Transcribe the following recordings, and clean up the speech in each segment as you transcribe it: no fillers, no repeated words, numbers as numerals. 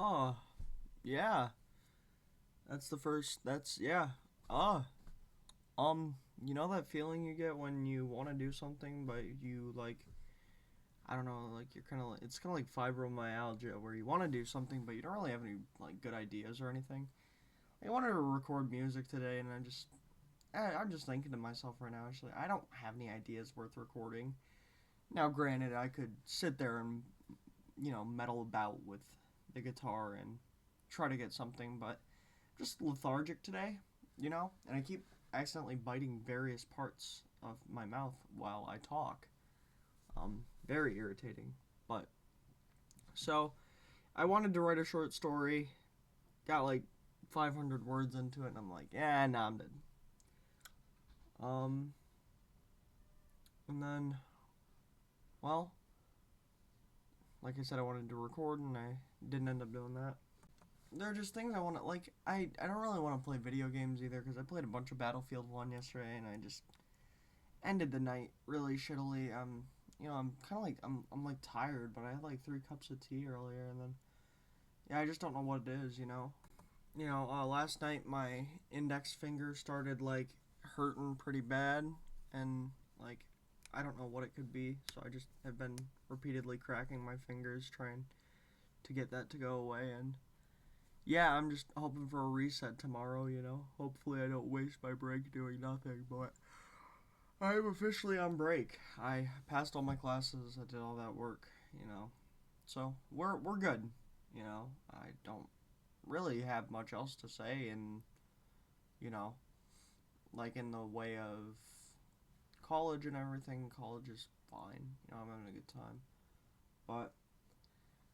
Oh, yeah. That's the first. That's yeah. Ah, you know that feeling you get when you want to do something, but you like, I don't know, like you're kind of like it's kind of like fibromyalgia, where you want to do something, but you don't really have any like good ideas or anything. I wanted to record music today, and I'm just thinking to myself right now. Actually, I don't have any ideas worth recording. Now, granted, I could sit there and meddle about with the guitar and try to get something, but just lethargic today, and I keep accidentally biting various parts of my mouth while I talk. Very irritating. But so I wanted to write a short story, got like 500 words into it, and I'm like, yeah, nah, I'm dead. Um, and then, well, like I said, I wanted to record, and I didn't end up doing that. There are just things I want to like. I don't really want to play video games either because I played a bunch of Battlefield 1 yesterday, and I just ended the night really shittily. I'm kind of like I'm like tired, but I had like 3 cups of tea earlier, and then yeah, I just don't know what it is. Last night my index finger started like hurting pretty bad, and like I don't know what it could be, so I just have been repeatedly cracking my fingers trying to get that to go away, and yeah, I'm just hoping for a reset tomorrow. Hopefully I don't waste my break doing nothing, but I'm officially on break. I passed all my classes. I did all that work. So we're good. I don't really have much else to say, and you know, like in the way of college and everything. College is fine. I'm having a good time. But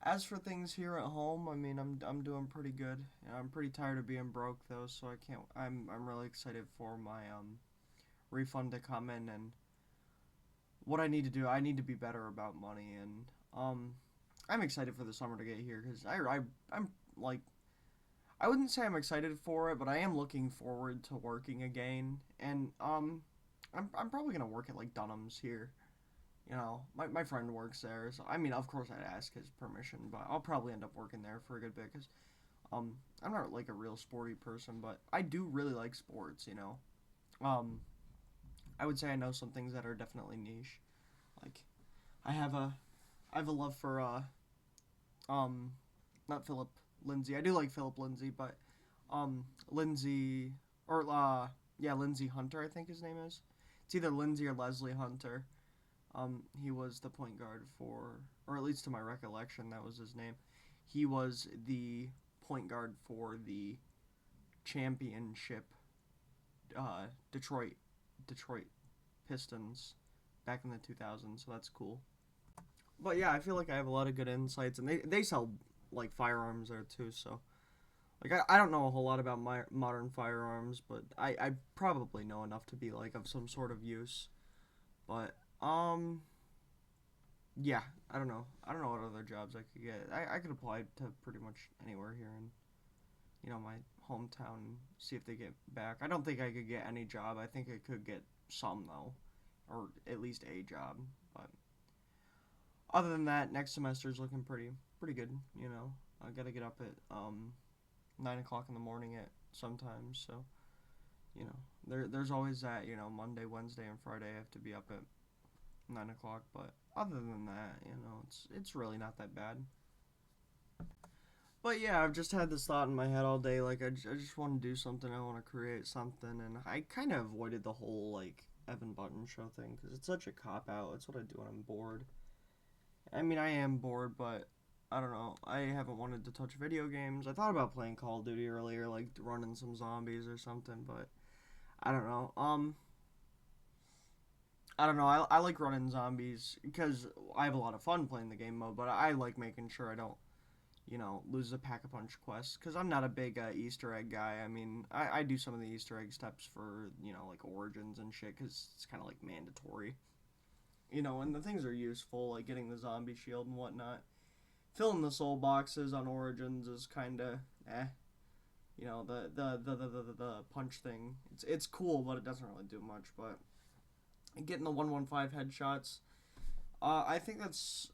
as for things here at home, I mean, I'm doing pretty good. I'm pretty tired of being broke though, so I can't. I'm really excited for my refund to come in, and what I need to do. I need to be better about money, and I'm excited for the summer to get here because I'm like I wouldn't say I'm excited for it, but I am looking forward to working again, and I'm probably gonna work at like Dunham's here. My friend works there, so I mean, of course, I'd ask his permission, but I'll probably end up working there for a good bit because I'm not like a real sporty person, but I do really like sports. Um, I would say I know some things that are definitely niche. Like I have a I have a love for um not Philip Lindsay. I do like Philip Lindsay, but Lindsay or yeah, Lindsay Hunter, I think his name is. It's either Lindsay or Leslie Hunter. He was the point guard for, or at least to my recollection, that was his name. He was the point guard for the championship Detroit Pistons back in the 2000s. So that's cool. But yeah, I feel like I have a lot of good insights, and they sell like firearms there too. So like I don't know a whole lot about my modern firearms, but I probably know enough to be like of some sort of use. But yeah, I don't know. I don't know what other jobs I could get. I could apply to pretty much anywhere here in my hometown and see if they get back. I don't think I could get any job. I think I could get some though, or at least a job. But other than that, next semester's looking pretty good. I gotta get up at 9 o'clock in the morning at sometimes. So there's always that. Monday, Wednesday, and Friday I have to be up at 9 o'clock. But other than that, it's really not that bad. But yeah, I've just had this thought in my head all day. Like I just want to do something. I want to create something, and I kind of avoided the whole like Evan Button show thing because it's such a cop out. It's what I do when I'm bored. I mean, I am bored, but I don't know. I haven't wanted to touch video games. I thought about playing Call of Duty earlier, like running some zombies or something, but I don't know. I don't know. I like running zombies because I have a lot of fun playing the game mode, but I like making sure I don't lose a pack-a-punch quest because I'm not a big Easter egg guy. I mean, I do some of the Easter egg steps for like origins and shit because it's kind of like mandatory. And the things are useful, like getting the zombie shield and whatnot. Filling the soul boxes on origins is kind of eh. The punch thing. It's cool, but it doesn't really do much. But getting the 115 headshots, I think that's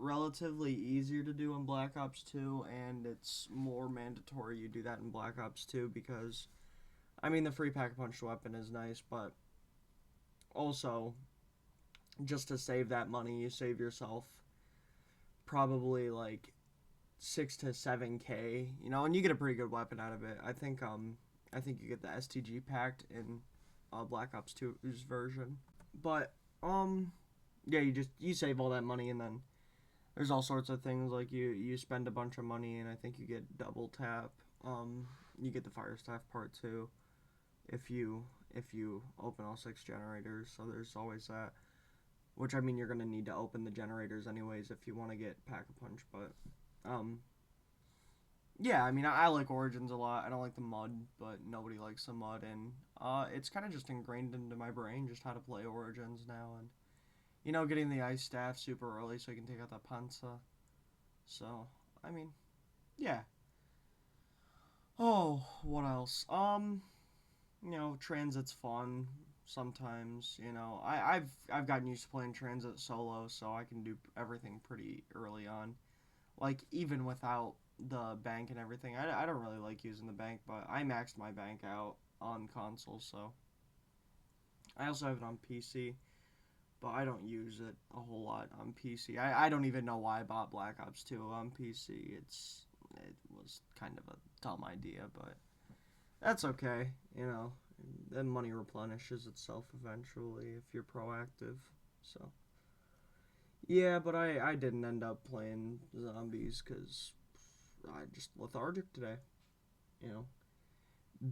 relatively easier to do in Black Ops 2, and it's more mandatory you do that in Black Ops 2 because, I mean, the free pack-a-punch weapon is nice, but also, just to save that money, you save yourself probably like 6 to 7K, and you get a pretty good weapon out of it. I think you get the STG packed in Black Ops 2's version, but yeah, you save all that money, and then there's all sorts of things like you spend a bunch of money, and I think you get double tap. You get the fire staff part too, if you open all 6 generators. So there's always that. Which, I mean, you're gonna need to open the generators anyways if you want to get pack-a-punch, but yeah, I mean, I like Origins a lot. I don't like the mud, but nobody likes the mud, and it's kind of just ingrained into my brain just how to play Origins now, and getting the ice staff super early so you can take out that Panza. So, I mean, yeah. Oh, what else? Transit's fun sometimes. I've gotten used to playing Transit solo, so I can do everything pretty early on. Like, even without the bank and everything. I don't really like using the bank, but I maxed my bank out on console, so I also have it on PC, but I don't use it a whole lot on PC. I don't even know why I bought Black Ops 2 on PC. It was kind of a dumb idea, but that's okay. Then money replenishes itself eventually if you're proactive. So yeah, but I didn't end up playing zombies because I just lethargic today. You know,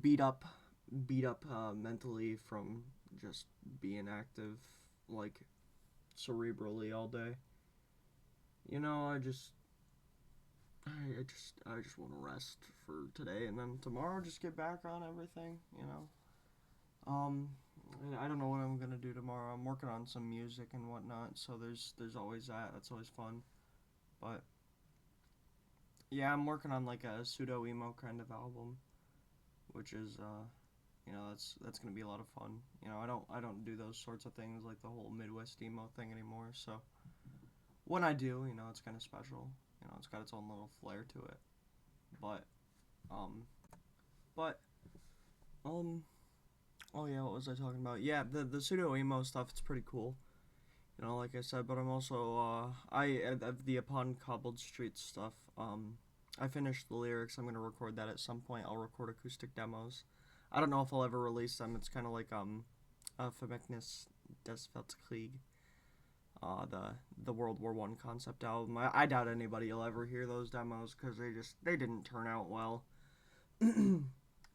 beat up, mentally from just being active, like cerebrally all day. I just want to rest for today, and then tomorrow just get back on everything. And I don't know what I'm gonna do tomorrow. I'm working on some music and whatnot, so there's always that. That's always fun. But yeah, I'm working on like a pseudo emo kind of album, which is that's gonna be a lot of fun. I don't do those sorts of things like the whole Midwest emo thing anymore. So when I do, it's kind of special. It's got its own little flair to it. But um, but um, oh yeah, what was I talking about? Yeah, the pseudo emo stuff. It's pretty cool. Like I said, but I'm also I of the Upon Cobbled Streets stuff. I finished the lyrics. I'm gonna record that at some point. I'll record acoustic demos. I don't know if I'll ever release them. It's kind of like Vermächtnis des Weltkrieg, the World War One concept album. I doubt anybody will ever hear those demos because they didn't turn out well.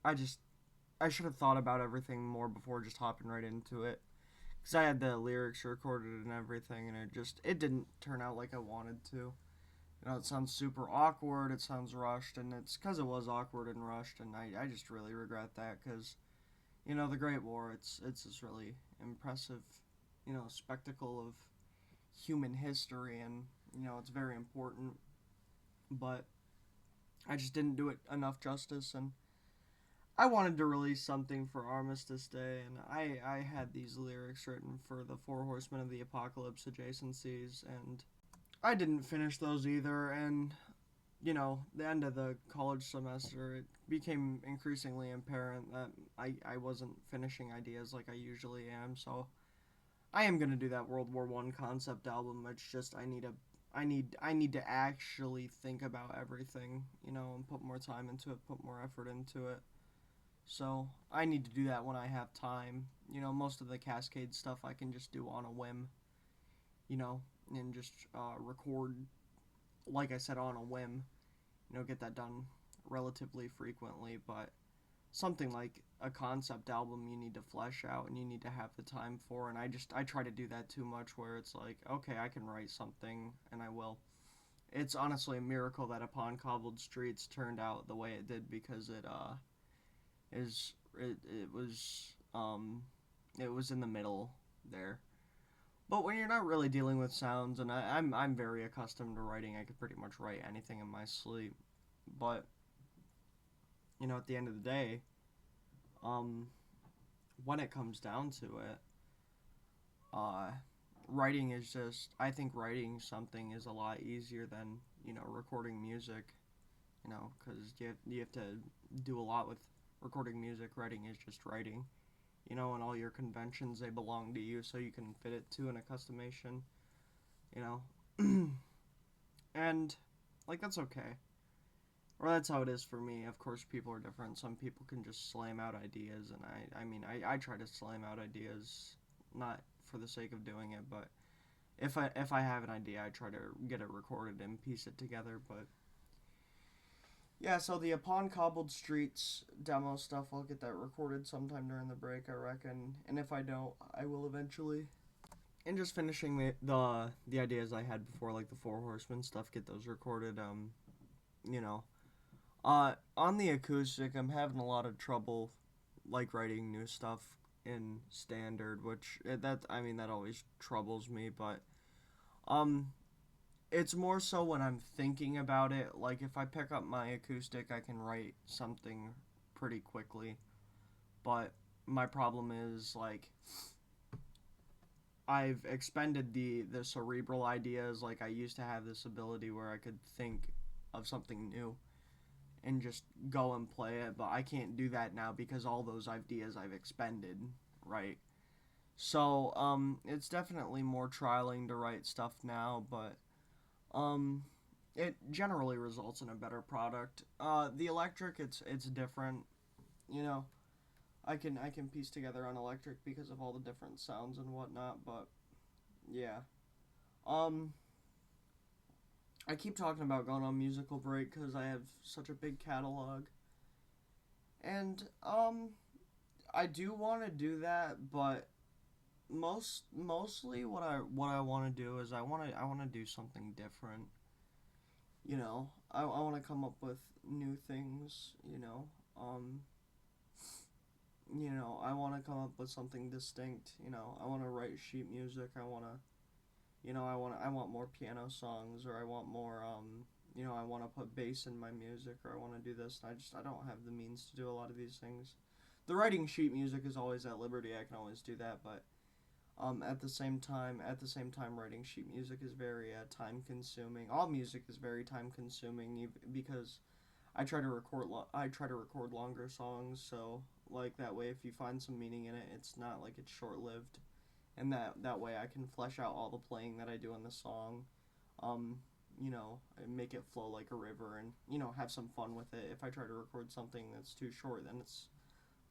I should have thought about everything more before just hopping right into it. Because I had the lyrics recorded and everything, and it didn't turn out like I wanted to. It sounds super awkward, it sounds rushed, and it's because it was awkward and rushed, and I just really regret that, because, the Great War, it's this really impressive, spectacle of human history, and, it's very important, but I just didn't do it enough justice, and I wanted to release something for Armistice Day, and I had these lyrics written for the Four Horsemen of the Apocalypse adjacencies, and I didn't finish those either, and, the end of the college semester, it became increasingly apparent that I wasn't finishing ideas like I usually am, so I am going to do that World War One concept album. It's just I need to actually think about everything, and put more time into it, put more effort into it. So I need to do that when I have time. Most of the Cascade stuff I can just do on a whim, and just record, like I said, on a whim. Get that done relatively frequently. But something like a concept album, you need to flesh out and you need to have the time for. And I try to do that too much, where it's like, okay, I can write something, and I will. It's honestly a miracle that Upon Cobbled Streets turned out the way it did, because it was in the middle there. But when you're not really dealing with sounds, and I'm very accustomed to writing, I could pretty much write anything in my sleep. But at the end of the day, when it comes down to it, writing is just, I think writing something is a lot easier than, recording music, because you have to do a lot with recording music. Writing is just writing, and all your conventions, they belong to you, so you can fit it to an accustomation, you know. And, like, that's okay. Or that's how it is for me. Of course, people are different. Some people can just slam out ideas, and I try to slam out ideas, not for the sake of doing it, but if I have an idea, I try to get it recorded and piece it together. But yeah, so the Upon Cobbled Streets demo stuff, I'll get that recorded sometime during the break, I reckon. And if I don't, I will eventually. And just finishing the ideas I had before, like the Four Horsemen stuff, get those recorded. You know, on the acoustic, I'm having a lot of trouble, like writing new stuff in standard, which that always troubles me. But um, it's more so when I'm thinking about it. Like if I pick up my acoustic, I can write something pretty quickly. But my problem is like I've expended the cerebral ideas. Like I used to have this ability where I could think of something new and just go and play it, but I can't do that now because all those ideas I've expended, right? So, it's definitely more trialing to write stuff now, but um, it generally results in a better product. The electric, it's different, you know. I can piece together on electric because of all the different sounds and whatnot, but yeah. Um, I keep talking about going on musical break because I have such a big catalog, and I do want to do that, but mostly what I want to do is I want to do something different. I want to come up with new things. I want to come up with something distinct. I want to write sheet music. I want more piano songs, or I want more I want to put bass in my music, or I want to do this. And I don't have the means to do a lot of these things. The writing sheet music is always at liberty. I can always do that, but at the same time, writing sheet music is very time consuming. All music is very time consuming because I try to record longer songs, so like that way, if you find some meaning in it, it's not like it's short lived, and that way I can flesh out all the playing that I do in the song, um, and make it flow like a river, and have some fun with it. If I try to record something that's too short, then it's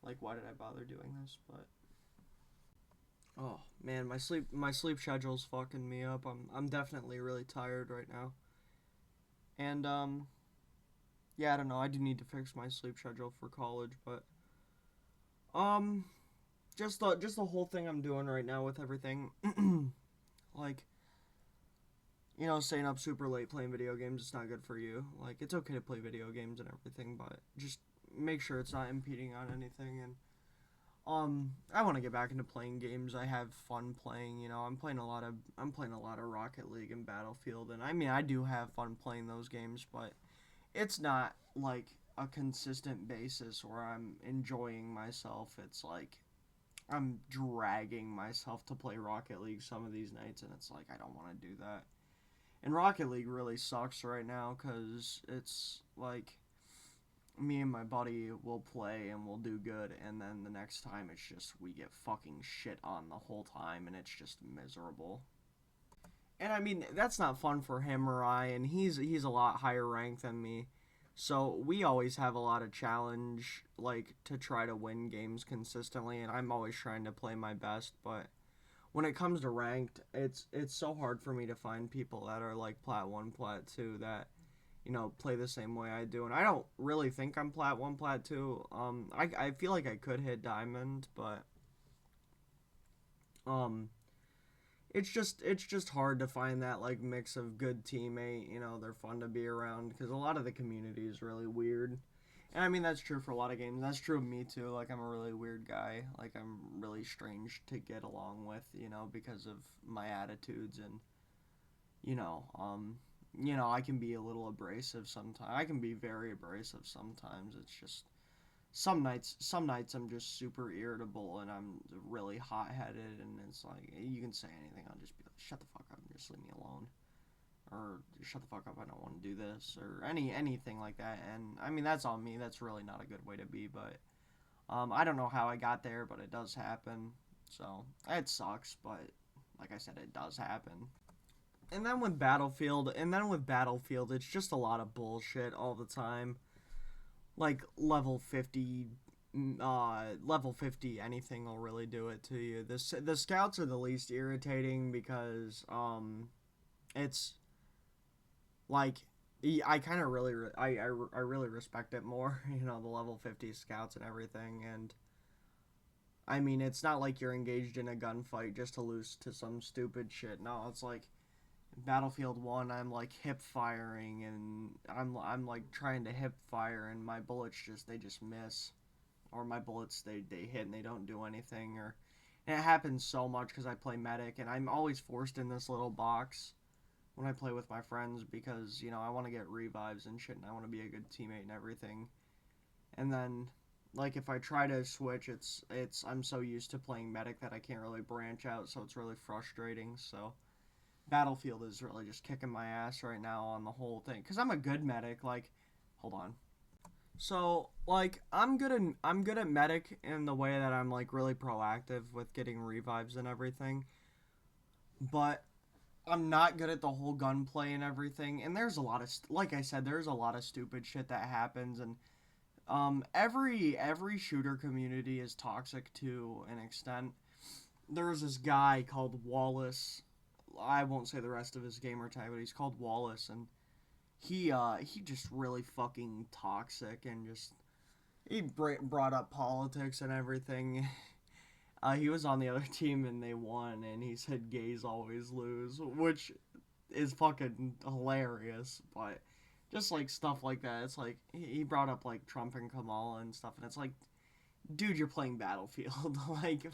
like, why did I bother doing this? But oh man, my sleep schedule's fucking me up. I'm definitely really tired right now, and yeah, I don't know. I do need to fix my sleep schedule for college, but um, just the whole thing I'm doing right now with everything, like staying up super late playing video games. It's not good for you. Like it's okay to play video games and everything, but just make sure it's not impeding on anything. And I want to get back into playing games. I have fun playing. I'm playing a lot of Rocket League and Battlefield, and I do have fun playing those games, but it's not like a consistent basis where I'm enjoying myself. It's like I'm dragging myself to play Rocket League some of these nights, and it's like I don't want to do that. And Rocket League really sucks right now because it's like me and my buddy will play and we'll do good, and then the next time it's just we get fucking shit on the whole time, and it's just miserable. And that's not fun for him or I, and he's a lot higher ranked than me. So we always have a lot of challenge, like to try to win games consistently, and I'm always trying to play my best. But when it comes to ranked, it's so hard for me to find people that are like plat 1, plat 2 that play the same way I do. And I don't really think I'm plat 1, plat 2. I feel like I could hit diamond, but um it's just hard to find that like mix of good teammate. They're fun to be around because a lot of the community is really weird. And that's true for a lot of games. That's true of me too. Like I'm a really weird guy. Like I'm really strange to get along with, because of my attitudes, and I can be a little abrasive sometimes. I can be very abrasive sometimes. It's just some nights I'm just super irritable and I'm really hot headed, and it's like you can say anything, I'll just be like, shut the fuck up and just leave me alone, or shut the fuck up, I don't want to do this, or anything like that. And I mean, that's on me. That's really not a good way to be, but I don't know how I got there, but it does happen. So it sucks, but like I said, it does happen. And then with Battlefield, it's just a lot of bullshit all the time. Like level 50, anything will really do it to you. The scouts are the least irritating because it's like I kind of really I really respect it more. The level 50 scouts and everything. And I mean, it's not like you're engaged in a gunfight just to lose to some stupid shit. No, it's like Battlefield 1, I'm like hip firing, and I'm like trying to hip fire, and my bullets just miss, or my bullets they hit and they don't do anything. Or and it happens so much because I play medic, and I'm always forced in this little box when I play with my friends because I want to get revives and shit, and I want to be a good teammate and everything. And then like if I try to switch, it's I'm so used to playing medic that I can't really branch out, so it's really frustrating. So Battlefield is really just kicking my ass right now on the whole thing because I'm a good medic. Like, hold on. So like I'm good at medic in the way that I'm like really proactive with getting revives and everything, but I'm not good at the whole gunplay and everything. And there's a lot of like I said, there's a lot of stupid shit that happens, and every shooter community is toxic to an extent. There was this guy called Wallace. I won't say the rest of his gamer tag, but he's called Wallace, and he just really fucking toxic, and just he brought up politics and everything. He was on the other team and they won, and he said gays always lose, which is fucking hilarious. But just like stuff like that, it's like he brought up like Trump and Kamala and stuff, and it's like, dude, you're playing Battlefield. Like,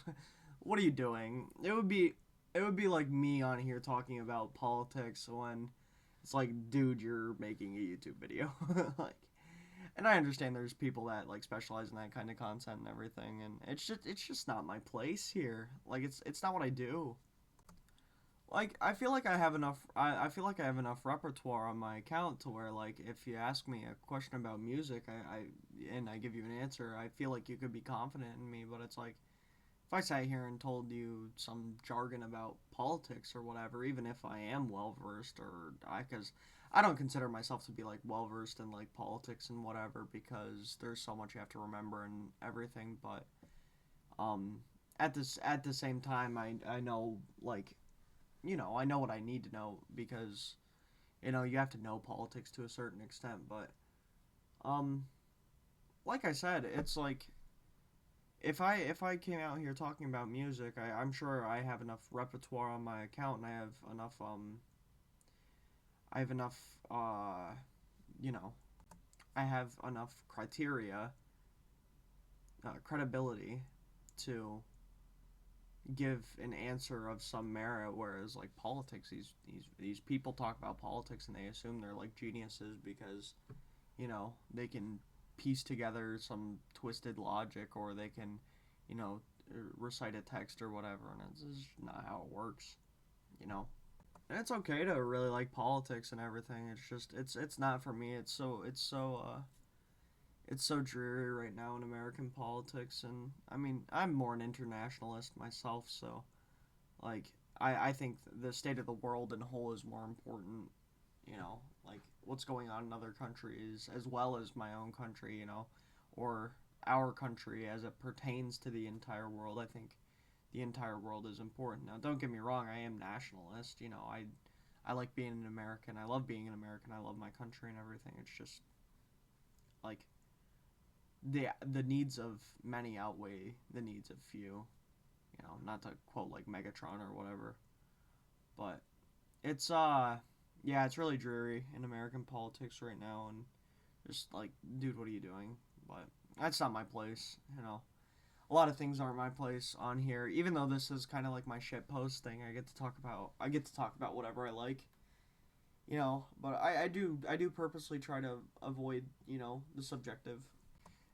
what are you doing? It would be like me on here talking about politics when it's like, dude, you're making a YouTube video. Like, and I understand there's people that like specialize in that kind of content and everything, and it's just not my place here. Like, it's not what I do. Like, I feel like I feel like I have enough repertoire on my account to where, like, if you ask me a question about music, and I give you an answer, I feel like you could be confident in me. But it's like, if I sat here and told you some jargon about politics or whatever, even if I am well versed, or because I don't consider myself to be like well versed in like politics and whatever, because there's so much you have to remember and everything. But um, at the same time, I know, like, I know what I need to know, because you have to know politics to a certain extent. But um, like I said, it's like, if I came out here talking about music, I'm sure I have enough repertoire on my account, and I have enough you know I have enough credibility to give an answer of some merit. Whereas like politics, these people talk about politics and they assume they're like geniuses because they can piece together some twisted logic, or they can you know recite a text or whatever, and it's just not how it works. you know and it's okay to really like politics and everything. It's just it's not for me. It's so dreary right now in American politics. And I mean, I'm more an internationalist myself, so like I think the state of the world in whole is more important. Like what's going on in other countries as well as my own country, or our country as it pertains to the entire world. I think the entire world is important. Now, don't get me wrong, I am nationalist. I like being an American. I love being an American. I love my country and everything. It's just like the needs of many outweigh the needs of few. Not to quote like Megatron or whatever, but it's yeah, it's really dreary in American politics right now, and just like, dude, what are you doing? But that's not my place. A lot of things aren't my place on here. Even though this is kind of like my shit post thing, I get to talk about whatever I like. But I do purposely try to avoid the subjective.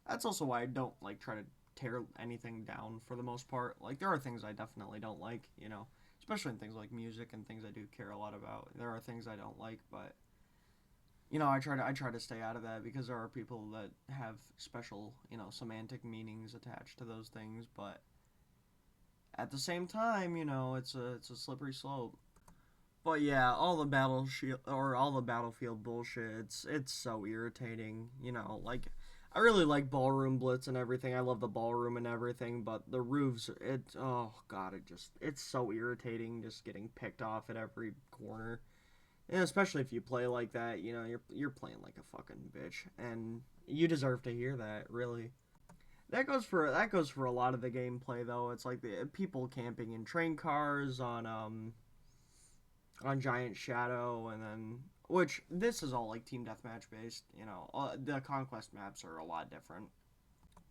That's also why I don't like try to tear anything down for the most part. Like there are things I definitely don't like, you know, especially in things like music and things I do care a lot about. There are things I don't like, but you know, I try to stay out of that because there are people that have special, you know, semantic meanings attached to those things, but at the same time, you know, it's a slippery slope. But yeah, all the battlefield bullshit. It's so irritating. You know, like I really like ballroom blitz and everything. I love the ballroom and everything, but the roofs. Oh god, it's so irritating just getting picked off at every corner. And especially if you play like that, you know, you're playing like a fucking bitch, and you deserve to hear that. Really, that goes for a lot of the gameplay though. It's like the people camping in train cars on Giant Shadow, and then which this is all like team deathmatch based. You know, the conquest maps are a lot different.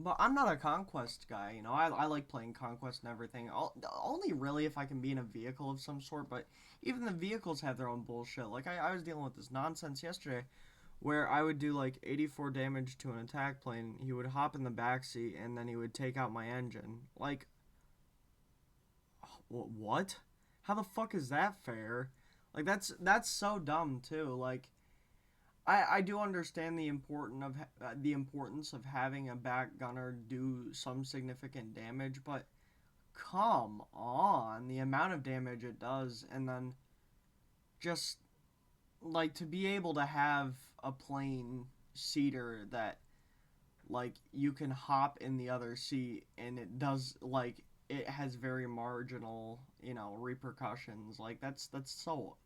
But I'm not a conquest guy. You know, I like playing conquest and everything. Only really if I can be in a vehicle of some sort. But even the vehicles have their own bullshit. Like I was dealing with this nonsense yesterday, where I would do like 84 damage to an attack plane. He would hop in the backseat and then he would take out my engine. Like, what? How the fuck is that fair? Like that's so dumb too. Like I do understand the importance of having a back gunner do some significant damage, but come on, the amount of damage it does, and then just like to be able to have a plane seater that like you can hop in the other seat and it does like it has very marginal, you know, repercussions. Like that's so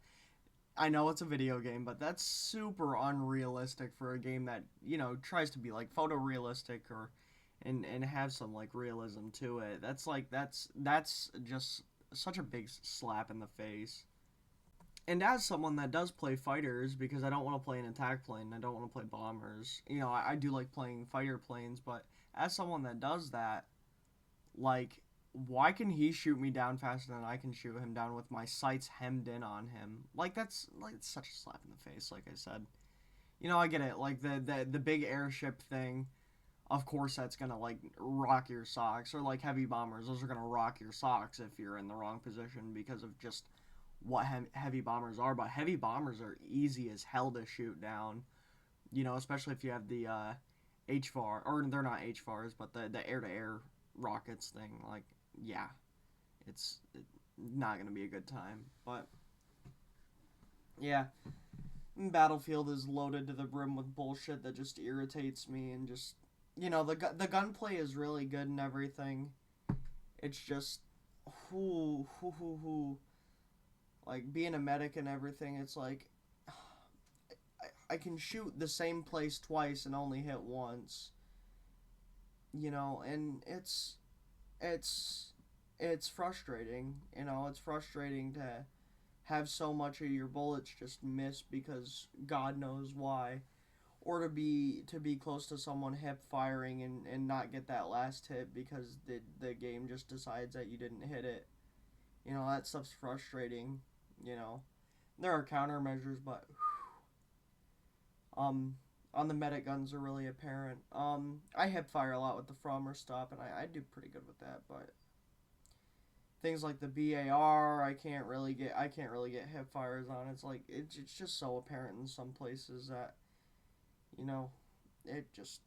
I know it's a video game, but that's super unrealistic for a game that, you know, tries to be like photorealistic or and have some like realism to it. That's just such a big slap in the face. And as someone that does play fighters, because I don't want to play an attack plane, I don't want to play bombers. You know, I do like playing fighter planes, but as someone that does that, like, why can he shoot me down faster than I can shoot him down with my sights hemmed in on him? Like that's like it's such a slap in the face. Like I said, you know, I get it. Like the big airship thing. Of course, that's gonna like rock your socks, or like heavy bombers. Those are gonna rock your socks if you're in the wrong position because of just what heavy bombers are. But heavy bombers are easy as hell to shoot down. You know, especially if you have the HVAR, or they're not HVARs, but the air to air rockets thing. Like, yeah, it's not gonna be a good time. But yeah, Battlefield is loaded to the brim with bullshit that just irritates me, and just you know the gunplay is really good and everything. It's just who like being a medic and everything. It's like I can shoot the same place twice and only hit once. You know, and it's it's frustrating. You know, it's frustrating to have so much of your bullets just miss because God knows why, or to be close to someone hip firing and not get that last hit because the game just decides that you didn't hit it. You know, that stuff's frustrating. You know, there are countermeasures, but um on the medic guns are really apparent. I hip fire a lot with the Frommer stop, and I do pretty good with that, but things like the BAR, I can't really get hip fires on. It's like it's just so apparent in some places that you know it just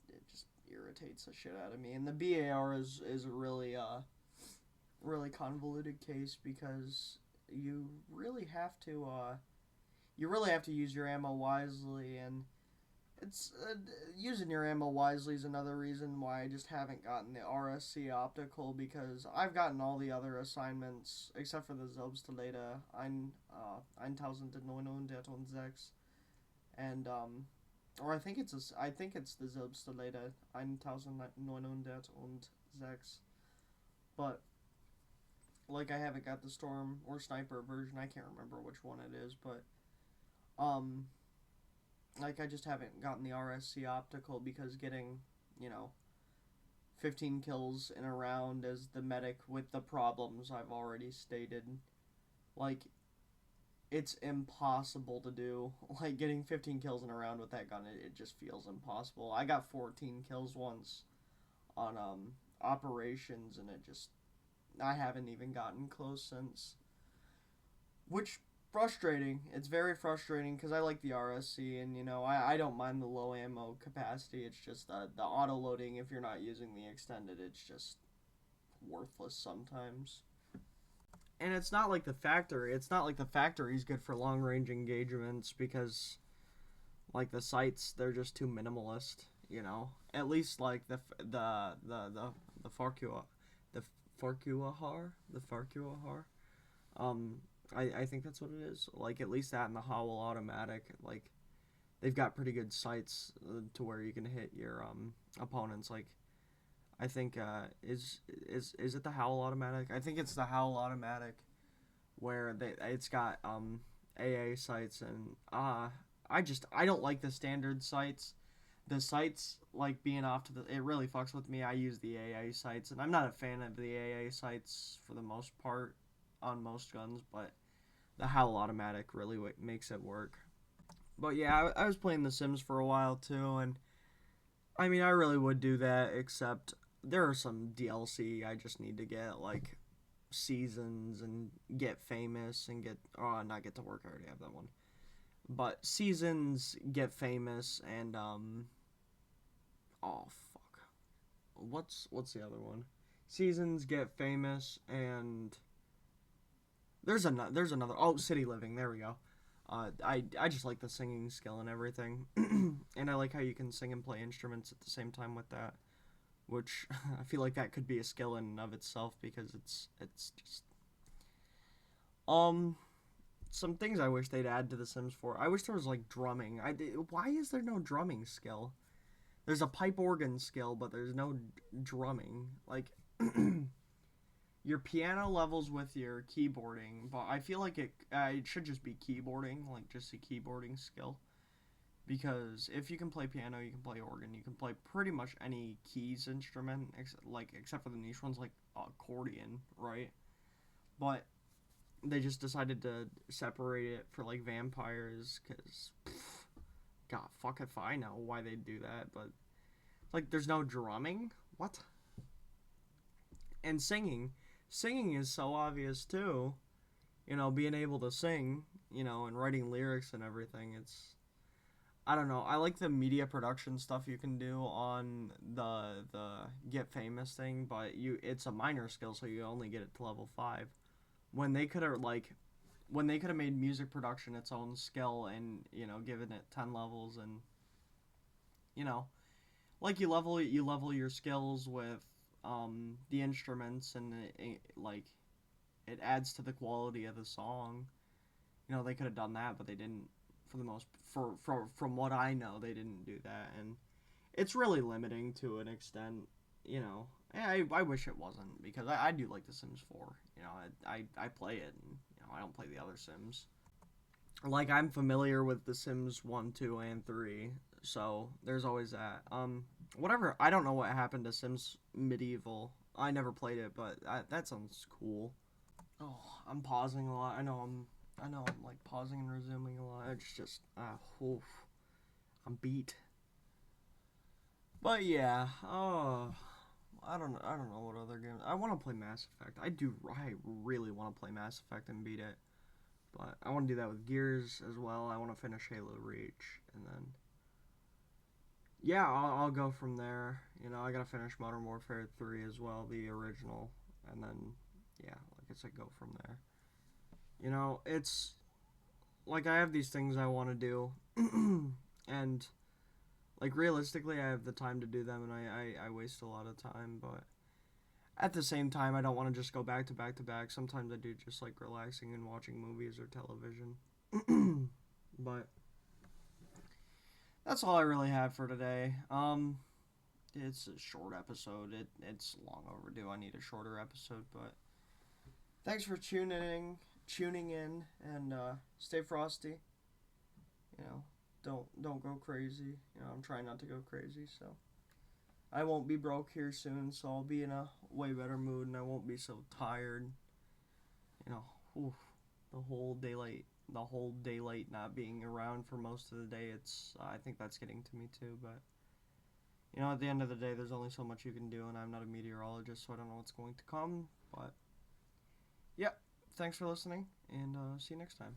it just irritates the shit out of me. And the BAR is a really convoluted case because you really have to use your ammo wisely, and it's using your ammo wisely is another reason why I just haven't gotten the RSC optical, because I've gotten all the other assignments except for the Selbstläder 1996, and or I think it's the Selbstläder 1996, but like I haven't got the Storm or Sniper version. I can't remember which one it is, but um like I just haven't gotten the RSC optical because getting, you know, 15 kills in a round as the medic with the problems I've already stated, like it's impossible to do. Like getting 15 kills in a round with that gun, it just feels impossible. I got 14 kills once on operations, and it just I haven't even gotten close since. Which frustrating. It's very frustrating because I like the RSC, and I don't mind the low ammo capacity. It's just the auto loading. If you're not using the extended, it's just worthless sometimes. And it's not like the factory. It's not like the factory's good for long range engagements because like the sights, they're just too minimalist. At least like the Farkua, the Farkuahar. Um, I think that's what it is. Like at least that and the Howl automatic, like they've got pretty good sights to where you can hit your opponents. Like I think is it the Howl automatic? I think it's the Howl automatic where it's got AA sights, and I don't like the standard sights. The sights like being off to it really fucks with me. I use the AA sights, and I'm not a fan of the AA sights for the most part on most guns, but the Howl automatic really makes it work. But yeah, I was playing The Sims for a while too, and I mean I really would do that, except there are some DLC I just need to get, like seasons and get famous and not get to work. I already have that one, but seasons, get famous, and oh fuck, what's the other one? Seasons, get famous, and there's another. Oh, city living. There we go. I just like the singing skill and everything, and I like how you can sing and play instruments at the same time with that, which I feel like that could be a skill in and of itself because it's just some things I wish they'd add to The Sims 4. I wish there was like drumming. Why is there no drumming skill? There's a pipe organ skill, but there's no drumming. Like your piano levels with your keyboarding, but I feel like it should just be keyboarding, like just a keyboarding skill. Because if you can play piano, you can play organ, you can play pretty much any keys instrument, except for the niche ones like accordion, right? But they just decided to separate it for like vampires, because God, fuck if I know why they do that, but like there's no drumming. What? And singing is so obvious too. Being able to sing, and writing lyrics and everything. I don't know. I like the media production stuff you can do on the get famous thing, but it's a minor skill, so you only get it to level 5. When they could have made music production its own skill and given it 10 levels, and you know like you level your skills with the instruments, and it adds to the quality of the song. They could have done that, but they didn't. For the most from what I know, they didn't do that, and it's really limiting to an extent. I wish it wasn't, because I do like The Sims 4. I play it, and I don't play the other Sims. Like, I'm familiar with The Sims 1, 2, and 3, so there's always that. Whatever. I don't know what happened to Sims Medieval. I never played it, but that sounds cool. Oh, I'm pausing a lot. I know I'm like pausing and resuming a lot. It's just oof, I'm beat. But yeah, I don't know what other games. I want to play Mass Effect. I really want to play Mass Effect and beat it. But I want to do that with Gears as well. I want to finish Halo Reach, and then yeah, I'll go from there. I gotta finish Modern Warfare 3 as well, the original, and then yeah, like I said, go from there. It's like I have these things I want to do, and like realistically, I have the time to do them, and I waste a lot of time, but at the same time, I don't want to just go back to back to back. Sometimes I do just like relaxing and watching movies or television. But that's all I really have for today. It's a short episode. It's long overdue. I need a shorter episode, but thanks for tuning in, and stay frosty. Don't go crazy. I'm trying not to go crazy, so I won't be broke here soon, so I'll be in a way better mood, and I won't be so tired. Oof, the whole daylight the whole daylight not being around for most of the day, I think that's getting to me too. But at the end of the day, there's only so much you can do, and I'm not a meteorologist, so I don't know what's going to come. But yeah, thanks for listening, and see you next time.